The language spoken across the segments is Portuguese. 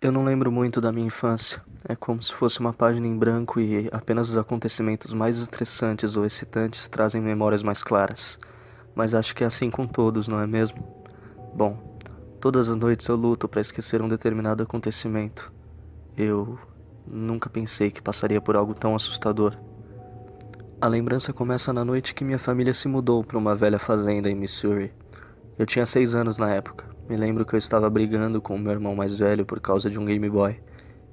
Eu não lembro muito da minha infância. É como se fosse uma página em branco e apenas os acontecimentos mais estressantes ou excitantes trazem memórias mais claras. Mas acho que é assim com todos, não é mesmo? Bom, todas as noites eu luto para esquecer um determinado acontecimento. Eu nunca pensei que passaria por algo tão assustador. A lembrança começa na noite que minha família se mudou para uma velha fazenda em Missouri. Eu tinha 6 anos na época. Me lembro que eu estava brigando com o meu irmão mais velho por causa de um Game Boy.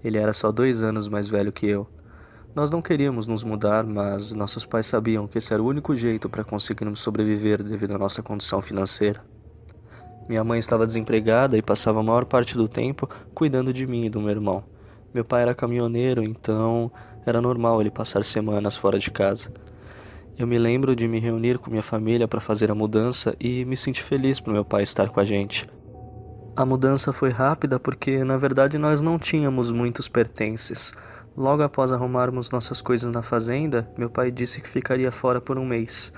Ele era só 2 anos mais velho que eu. Nós não queríamos nos mudar, mas nossos pais sabiam que esse era o único jeito para conseguirmos sobreviver devido à nossa condição financeira. Minha mãe estava desempregada e passava a maior parte do tempo cuidando de mim e do meu irmão. Meu pai era caminhoneiro, então era normal ele passar semanas fora de casa. Eu me lembro de me reunir com minha família para fazer a mudança e me senti feliz por meu pai estar com a gente. A mudança foi rápida porque, na verdade, nós não tínhamos muitos pertences. Logo após arrumarmos nossas coisas na fazenda, meu pai disse que ficaria fora por um mês.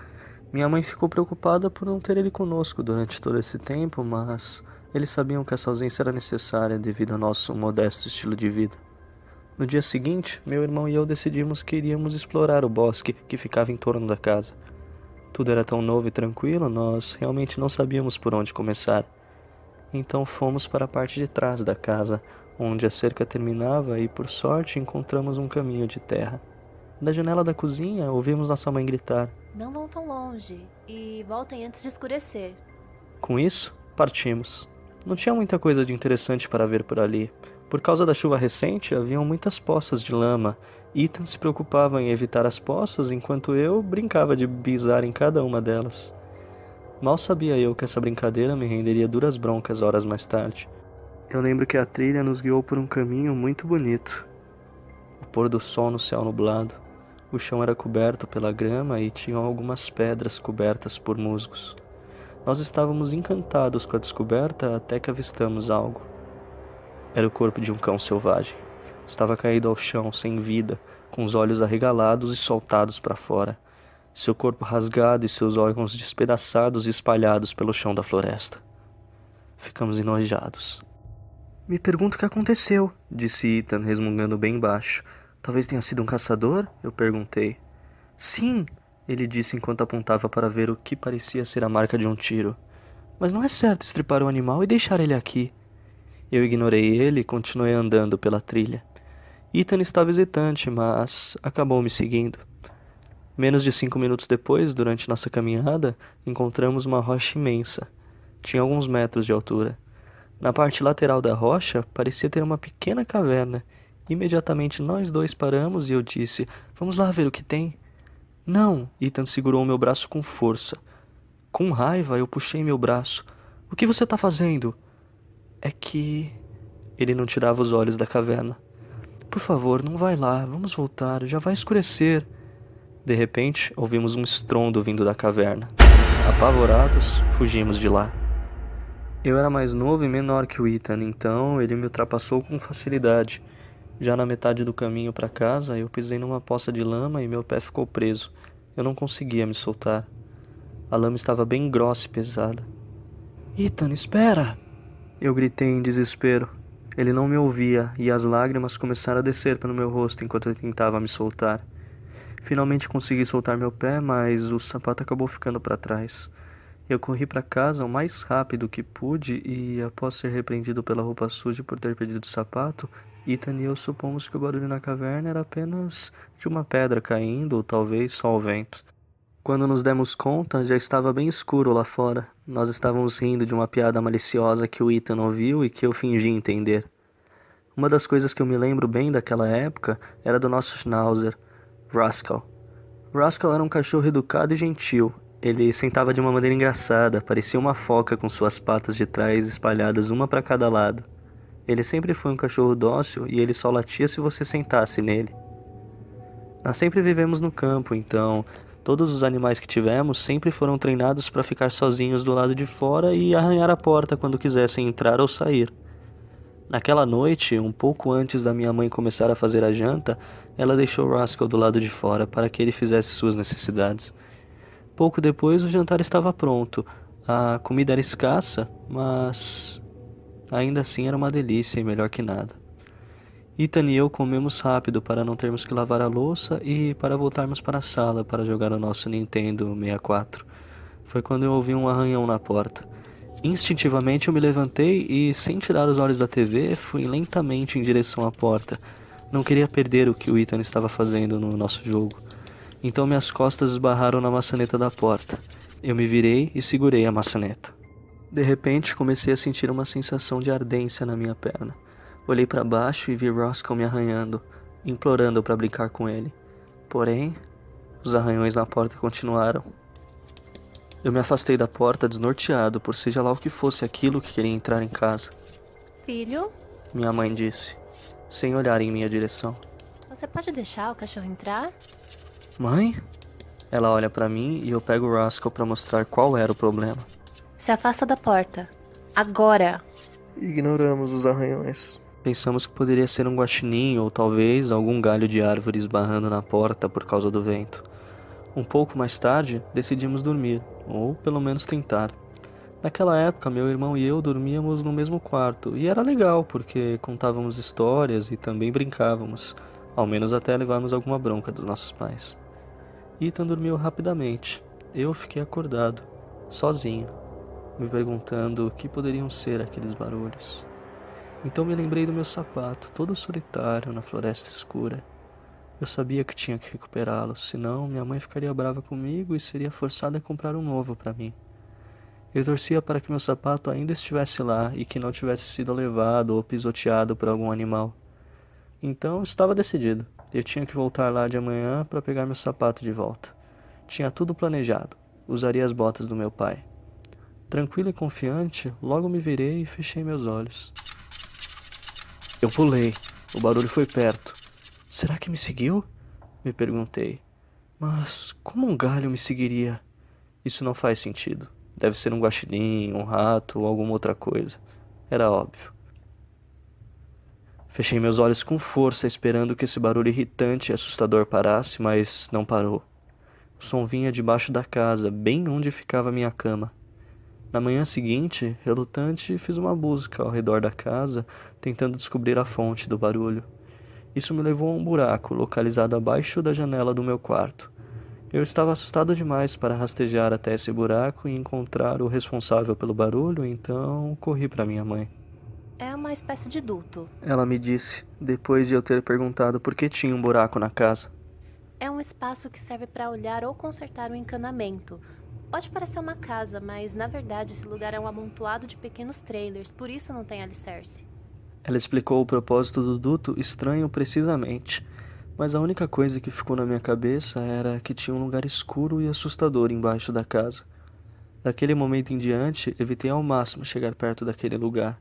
Minha mãe ficou preocupada por não ter ele conosco durante todo esse tempo, mas eles sabiam que essa ausência era necessária devido ao nosso modesto estilo de vida. No dia seguinte, meu irmão e eu decidimos que iríamos explorar o bosque que ficava em torno da casa. Tudo era tão novo e tranquilo, nós realmente não sabíamos por onde começar. Então fomos para a parte de trás da casa, onde a cerca terminava e, por sorte, encontramos um caminho de terra. Da janela da cozinha, ouvimos nossa mãe gritar. Não vão tão longe e voltem antes de escurecer. Com isso, partimos. Não tinha muita coisa de interessante para ver por ali. Por causa da chuva recente, haviam muitas poças de lama. Ethan se preocupava em evitar as poças, enquanto eu brincava de pisar em cada uma delas. Mal sabia eu que essa brincadeira me renderia duras broncas horas mais tarde. Eu lembro que a trilha nos guiou por um caminho muito bonito. O pôr do sol no céu nublado. O chão era coberto pela grama e tinham algumas pedras cobertas por musgos. Nós estávamos encantados com a descoberta até que avistamos algo. Era o corpo de um cão selvagem. Estava caído ao chão, sem vida, com os olhos arregalados e soltados para fora. Seu corpo rasgado e seus órgãos despedaçados e espalhados pelo chão da floresta. Ficamos enojados. Me pergunto o que aconteceu, disse Ethan, resmungando bem baixo. Talvez tenha sido um caçador? Eu perguntei. Sim, ele disse enquanto apontava para ver o que parecia ser a marca de um tiro. Mas não é certo estripar o animal e deixar ele aqui. Eu ignorei ele e continuei andando pela trilha. Ethan estava hesitante, mas acabou me seguindo. Menos de 5 minutos depois, durante nossa caminhada, encontramos uma rocha imensa. Tinha alguns metros de altura. Na parte lateral da rocha, parecia ter uma pequena caverna. Imediatamente nós dois paramos e eu disse, vamos lá ver o que tem. Não, Ethan segurou meu braço com força. Com raiva, eu puxei meu braço. O que você está fazendo? É que... Ele não tirava os olhos da caverna. Por favor, não vai lá, vamos voltar, já vai escurecer. De repente, ouvimos um estrondo vindo da caverna. Apavorados, fugimos de lá. Eu era mais novo e menor que o Ethan, então ele me ultrapassou com facilidade. Já na metade do caminho para casa, eu pisei numa poça de lama e meu pé ficou preso. Eu não conseguia me soltar. A lama estava bem grossa e pesada. Ethan, espera! Eu gritei em desespero. Ele não me ouvia e as lágrimas começaram a descer pelo meu rosto enquanto eu tentava me soltar. Finalmente consegui soltar meu pé, mas o sapato acabou ficando para trás. Eu corri para casa o mais rápido que pude e, após ser repreendido pela roupa suja por ter perdido o sapato, Ethan e eu supomos que o barulho na caverna era apenas de uma pedra caindo ou talvez só o vento. Quando nos demos conta, já estava bem escuro lá fora. Nós estávamos rindo de uma piada maliciosa que o Ethan ouviu e que eu fingi entender. Uma das coisas que eu me lembro bem daquela época era do nosso Schnauzer, Rascal. Rascal era um cachorro educado e gentil. Ele sentava de uma maneira engraçada, parecia uma foca com suas patas de trás espalhadas uma para cada lado. Ele sempre foi um cachorro dócil e ele só latia se você sentasse nele. Nós sempre vivemos no campo, então todos os animais que tivemos sempre foram treinados para ficar sozinhos do lado de fora e arranhar a porta quando quisessem entrar ou sair. Naquela noite, um pouco antes da minha mãe começar a fazer a janta, ela deixou Rascal do lado de fora para que ele fizesse suas necessidades. Pouco depois, o jantar estava pronto. A comida era escassa, mas ainda assim era uma delícia e melhor que nada. Ethan e eu comemos rápido para não termos que lavar a louça e para voltarmos para a sala para jogar o nosso Nintendo 64. Foi quando eu ouvi um arranhão na porta. Instintivamente eu me levantei e, sem tirar os olhos da TV, fui lentamente em direção à porta. Não queria perder o que o Ethan estava fazendo no nosso jogo. Então minhas costas esbarraram na maçaneta da porta. Eu me virei e segurei a maçaneta. De repente comecei a sentir uma sensação de ardência na minha perna. Olhei para baixo e vi Roscoe me arranhando, implorando para brincar com ele. Porém, os arranhões na porta continuaram. Eu me afastei da porta desnorteado por seja lá o que fosse aquilo que queria entrar em casa. Filho, Minha mãe disse, sem olhar em minha direção. você pode deixar o cachorro entrar? Mãe? Ela olha para mim e eu pego o Roscoe para mostrar qual era o problema. Se afasta da porta. Agora! Ignoramos os arranhões. Pensamos que poderia ser um guaxinim ou talvez algum galho de árvore esbarrando na porta por causa do vento. Um pouco mais tarde, decidimos dormir, ou pelo menos tentar. Naquela época, meu irmão e eu dormíamos no mesmo quarto, e era legal porque contávamos histórias e também brincávamos, ao menos até levarmos alguma bronca dos nossos pais. Ethan dormiu rapidamente. Eu fiquei acordado, sozinho, me perguntando o que poderiam ser aqueles barulhos. Então me lembrei do meu sapato, todo solitário na floresta escura. Eu sabia que tinha que recuperá-lo, senão minha mãe ficaria brava comigo e seria forçada a comprar um novo para mim. Eu torcia para que meu sapato ainda estivesse lá e que não tivesse sido levado ou pisoteado por algum animal. Então estava decidido. Eu tinha que voltar lá de manhã para pegar meu sapato de volta. Tinha tudo planejado. Usaria as botas do meu pai. Tranquilo e confiante, logo me virei e fechei meus olhos. Eu pulei. O barulho foi perto. Será que me seguiu? Me perguntei. Mas como um galho me seguiria? Isso não faz sentido. Deve ser um guaxinim, um rato ou alguma outra coisa. Era óbvio. Fechei meus olhos com força, esperando que esse barulho irritante e assustador parasse, mas não parou. O som vinha debaixo da casa, bem onde ficava minha cama. Na manhã seguinte, relutante, fiz uma busca ao redor da casa, tentando descobrir a fonte do barulho. Isso me levou a um buraco localizado abaixo da janela do meu quarto. Eu estava assustado demais para rastejar até esse buraco e encontrar o responsável pelo barulho, então corri para minha mãe. É uma espécie de duto. Ela me disse, depois de eu ter perguntado por que tinha um buraco na casa. É um espaço que serve para olhar ou consertar o encanamento. Pode parecer uma casa, mas na verdade esse lugar é um amontoado de pequenos trailers, por isso não tem alicerce. Ela explicou o propósito do duto estranho precisamente, mas a única coisa que ficou na minha cabeça era que tinha um lugar escuro e assustador embaixo da casa. Daquele momento em diante, evitei ao máximo chegar perto daquele lugar.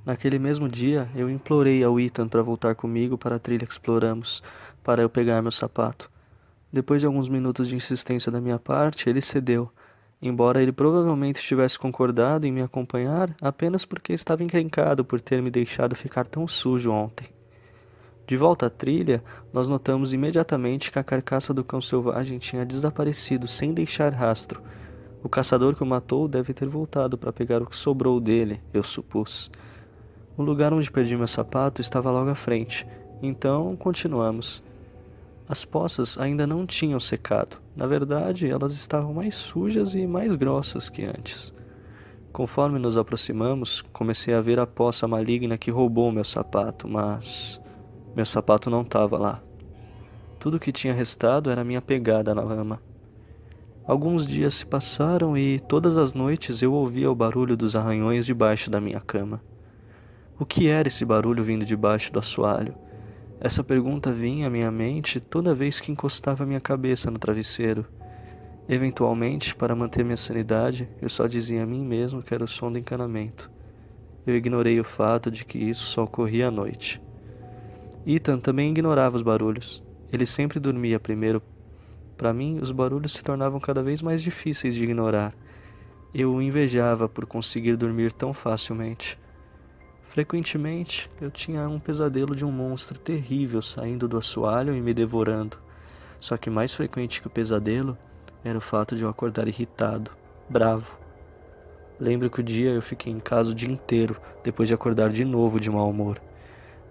Naquele mesmo dia, eu implorei ao Ethan para voltar comigo para a trilha que exploramos, para eu pegar meu sapato. Depois de alguns minutos de insistência da minha parte, ele cedeu, embora ele provavelmente tivesse concordado em me acompanhar apenas porque estava encrencado por ter me deixado ficar tão sujo ontem. De volta à trilha, nós notamos imediatamente que a carcaça do cão selvagem tinha desaparecido sem deixar rastro. O caçador que o matou deve ter voltado para pegar o que sobrou dele, eu supus. O lugar onde perdi meu sapato estava logo à frente, então continuamos. As poças ainda não tinham secado. Na verdade, elas estavam mais sujas e mais grossas que antes. Conforme nos aproximamos, comecei a ver a poça maligna que roubou meu sapato, mas meu sapato não estava lá. Tudo que tinha restado era minha pegada na lama. Alguns dias se passaram e todas as noites eu ouvia o barulho dos arranhões debaixo da minha cama. O que era esse barulho vindo debaixo do assoalho? Essa pergunta vinha à minha mente toda vez que encostava minha cabeça no travesseiro. Eventualmente, para manter minha sanidade, eu só dizia a mim mesmo que era o som do encanamento. Eu ignorei o fato de que isso só ocorria à noite. Ethan também ignorava os barulhos. Ele sempre dormia primeiro. Para mim, os barulhos se tornavam cada vez mais difíceis de ignorar. Eu o invejava por conseguir dormir tão facilmente. Frequentemente, eu tinha um pesadelo de um monstro terrível saindo do assoalho e me devorando. Só que mais frequente que o pesadelo era o fato de eu acordar irritado, bravo. Lembro que o dia eu fiquei em casa o dia inteiro, depois de acordar de novo de mau humor.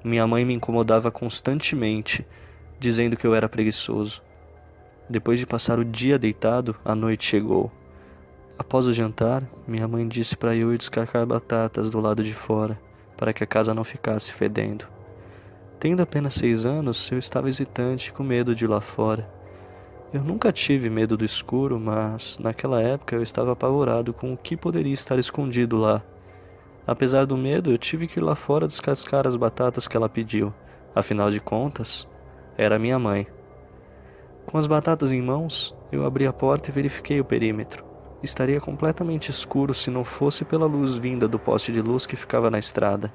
Minha mãe me incomodava constantemente, dizendo que eu era preguiçoso. Depois de passar o dia deitado, a noite chegou. Após o jantar, minha mãe disse para eu ir descascar batatas do lado de fora, para que a casa não ficasse fedendo. Tendo apenas 6 anos, eu estava hesitante, com medo de ir lá fora. Eu nunca tive medo do escuro, mas naquela época eu estava apavorado com o que poderia estar escondido lá. Apesar do medo, eu tive que ir lá fora descascar as batatas que ela pediu. Afinal de contas, era minha mãe. Com as batatas em mãos, eu abri a porta e verifiquei o perímetro. Estaria completamente escuro se não fosse pela luz vinda do poste de luz que ficava na estrada.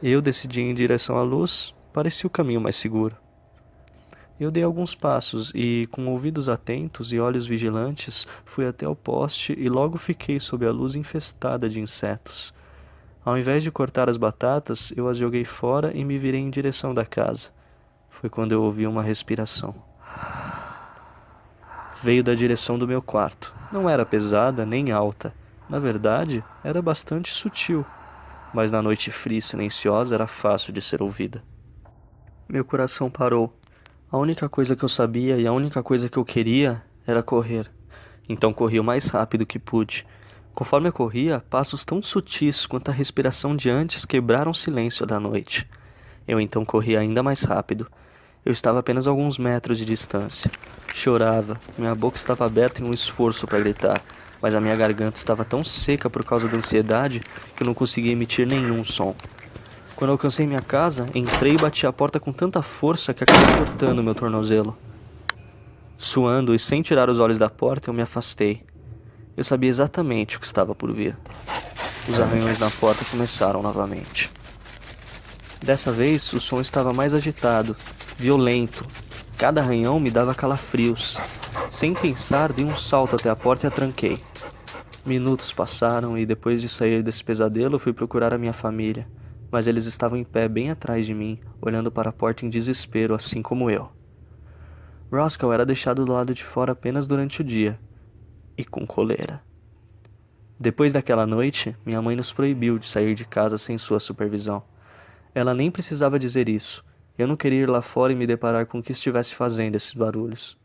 Eu decidi ir em direção à luz, parecia o caminho mais seguro. Eu dei alguns passos e, com ouvidos atentos e olhos vigilantes, fui até o poste e logo fiquei sob a luz infestada de insetos. Ao invés de cortar as batatas, eu as joguei fora e me virei em direção da casa. Foi quando eu ouvi uma respiração. Veio da direção do meu quarto. Não era pesada nem alta. Na verdade, era bastante sutil. Mas na noite fria e silenciosa era fácil de ser ouvida. Meu coração parou. A única coisa que eu sabia e a única coisa que eu queria era correr. Então corri o mais rápido que pude. Conforme eu corria, passos tão sutis quanto a respiração de antes quebraram o silêncio da noite. Eu então corri ainda mais rápido. Eu estava a apenas alguns metros de distância. Chorava, minha boca estava aberta em um esforço para gritar, mas a minha garganta estava tão seca por causa da ansiedade que eu não conseguia emitir nenhum som. Quando eu alcancei minha casa, entrei e bati a porta com tanta força que acabei cortando meu tornozelo. Suando e sem tirar os olhos da porta, eu me afastei. Eu sabia exatamente o que estava por vir. Os arranhões na porta começaram novamente. Dessa vez, o som estava mais agitado, violento. Cada arranhão me dava calafrios. Sem pensar, dei um salto até a porta e a tranquei. Minutos passaram e depois de sair desse pesadelo, fui procurar a minha família. Mas eles estavam em pé bem atrás de mim, olhando para a porta em desespero, assim como eu. Roscoe era deixado do lado de fora apenas durante o dia. E com coleira. Depois daquela noite, minha mãe nos proibiu de sair de casa sem sua supervisão. Ela nem precisava dizer isso. Eu não queria ir lá fora e me deparar com o que estivesse fazendo esses barulhos.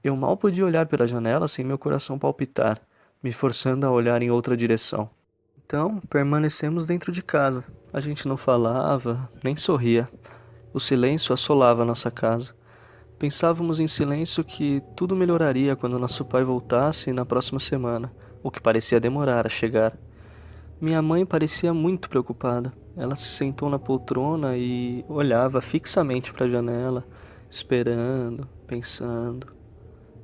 Eu mal podia olhar pela janela sem meu coração palpitar, me forçando a olhar em outra direção. Então, permanecemos dentro de casa. A gente não falava, nem sorria. O silêncio assolava a nossa casa. Pensávamos em silêncio que tudo melhoraria quando nosso pai voltasse na próxima semana, o que parecia demorar a chegar. Minha mãe parecia muito preocupada. Ela se sentou na poltrona e olhava fixamente para a janela, esperando, pensando.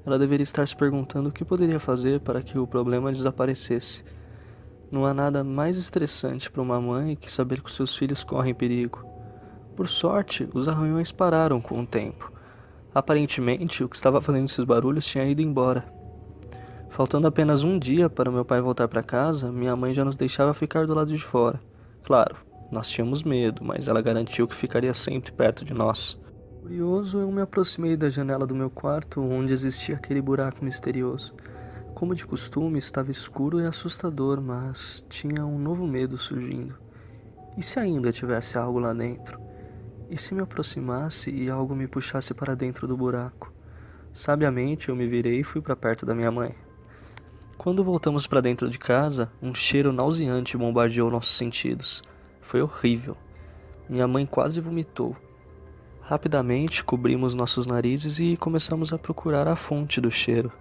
Ela deveria estar se perguntando o que poderia fazer para que o problema desaparecesse. Não há nada mais estressante para uma mãe que saber que os seus filhos correm perigo. Por sorte, os arranhões pararam com o tempo. Aparentemente, o que estava fazendo esses barulhos tinha ido embora. Faltando apenas um dia para meu pai voltar para casa, minha mãe já nos deixava ficar do lado de fora. Claro, nós tínhamos medo, mas ela garantiu que ficaria sempre perto de nós. Curioso, eu me aproximei da janela do meu quarto, onde existia aquele buraco misterioso. Como de costume, estava escuro e assustador, mas tinha um novo medo surgindo. E se ainda tivesse algo lá dentro? E se me aproximasse e algo me puxasse para dentro do buraco? Sabiamente, eu me virei e fui para perto da minha mãe. Quando voltamos para dentro de casa, um cheiro nauseante bombardeou nossos sentidos. Foi horrível. Minha mãe quase vomitou. Rapidamente, cobrimos nossos narizes e começamos a procurar a fonte do cheiro.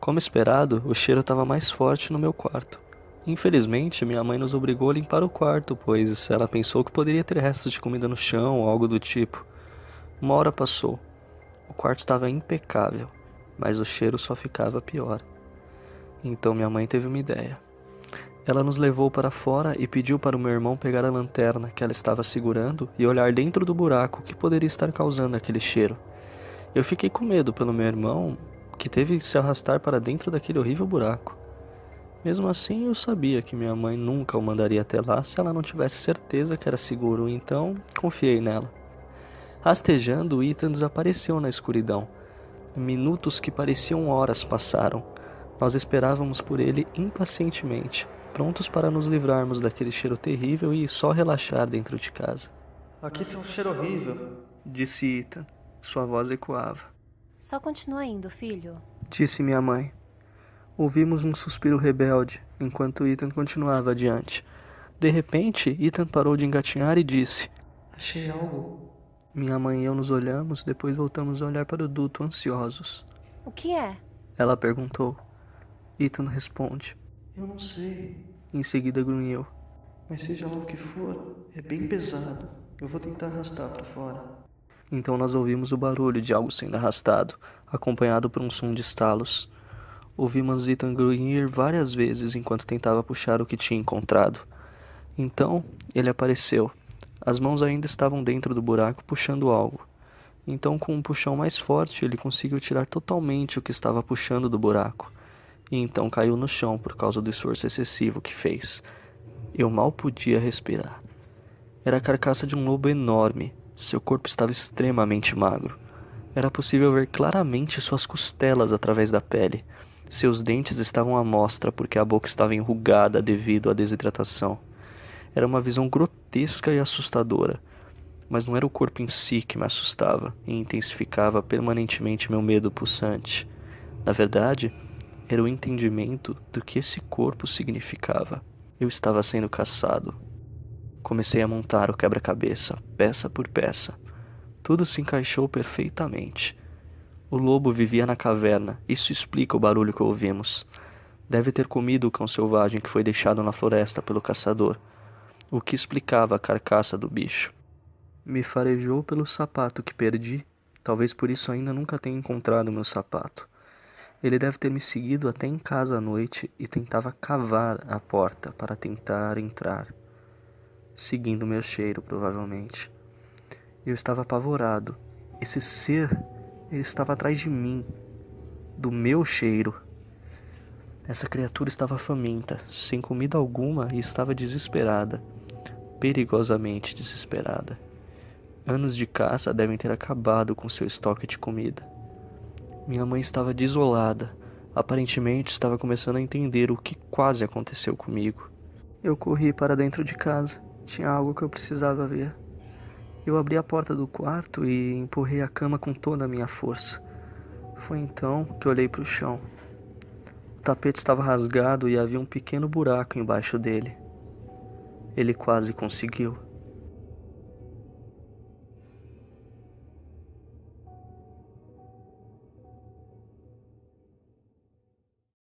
Como esperado, o cheiro estava mais forte no meu quarto. Infelizmente, minha mãe nos obrigou a limpar o quarto, pois ela pensou que poderia ter restos de comida no chão ou algo do tipo. Uma hora passou. O quarto estava impecável, mas o cheiro só ficava pior. Então minha mãe teve uma ideia. Ela nos levou para fora e pediu para o meu irmão pegar a lanterna que ela estava segurando e olhar dentro do buraco que poderia estar causando aquele cheiro. Eu fiquei com medo pelo meu irmão, que teve que se arrastar para dentro daquele horrível buraco. Mesmo assim, eu sabia que minha mãe nunca o mandaria até lá se ela não tivesse certeza que era seguro, então confiei nela. Rastejando, Ethan desapareceu na escuridão. Minutos que pareciam horas passaram. Nós esperávamos por ele impacientemente, prontos para nos livrarmos daquele cheiro terrível e só relaxar dentro de casa. Aqui tem um cheiro horrível. Disse Ethan. Sua voz ecoava. Só continua indo, filho. Disse minha mãe. Ouvimos um suspiro rebelde, enquanto Ethan continuava adiante. De repente, Ethan parou de engatinhar e disse: Achei algo. Minha mãe e eu nos olhamos, depois voltamos a olhar para o duto, ansiosos. O que é? Ela perguntou. Ethan responde. Eu não sei. Em seguida grunhiu. Mas seja lá o que for, é bem pesado. Eu vou tentar arrastar pra fora. Então nós ouvimos o barulho de algo sendo arrastado, acompanhado por um som de estalos. Ouvimos Ethan grunhir várias vezes enquanto tentava puxar o que tinha encontrado. Então, ele apareceu. As mãos ainda estavam dentro do buraco puxando algo. Então, com um puxão mais forte, ele conseguiu tirar totalmente o que estava puxando do buraco. E então caiu no chão por causa do esforço excessivo que fez. Eu mal podia respirar. Era a carcaça de um lobo enorme. Seu corpo estava extremamente magro. Era possível ver claramente suas costelas através da pele. Seus dentes estavam à mostra porque a boca estava enrugada devido à desidratação. Era uma visão grotesca e assustadora. Mas não era o corpo em si que me assustava e intensificava permanentemente meu medo pulsante. Na verdade, era o entendimento do que esse corpo significava. Eu estava sendo caçado. Comecei a montar o quebra-cabeça, peça por peça. Tudo se encaixou perfeitamente. O lobo vivia na caverna, isso explica o barulho que ouvimos. Deve ter comido o cão selvagem que foi deixado na floresta pelo caçador, o que explicava a carcaça do bicho. Me farejou pelo sapato que perdi, talvez por isso ainda nunca tenha encontrado meu sapato. Ele deve ter me seguido até em casa à noite e tentava cavar a porta para tentar entrar. Seguindo meu cheiro, provavelmente. Eu estava apavorado. Esse ser, ele estava atrás de mim, do meu cheiro. Essa criatura estava faminta, sem comida alguma e estava desesperada, perigosamente desesperada. Anos de caça devem ter acabado com seu estoque de comida. Minha mãe estava desolada. Aparentemente estava começando a entender o que quase aconteceu comigo. Eu corri para dentro de casa. Tinha algo que eu precisava ver. Eu abri a porta do quarto e empurrei a cama com toda a minha força. Foi então que olhei para o chão. O tapete estava rasgado e havia um pequeno buraco embaixo dele. Ele quase conseguiu.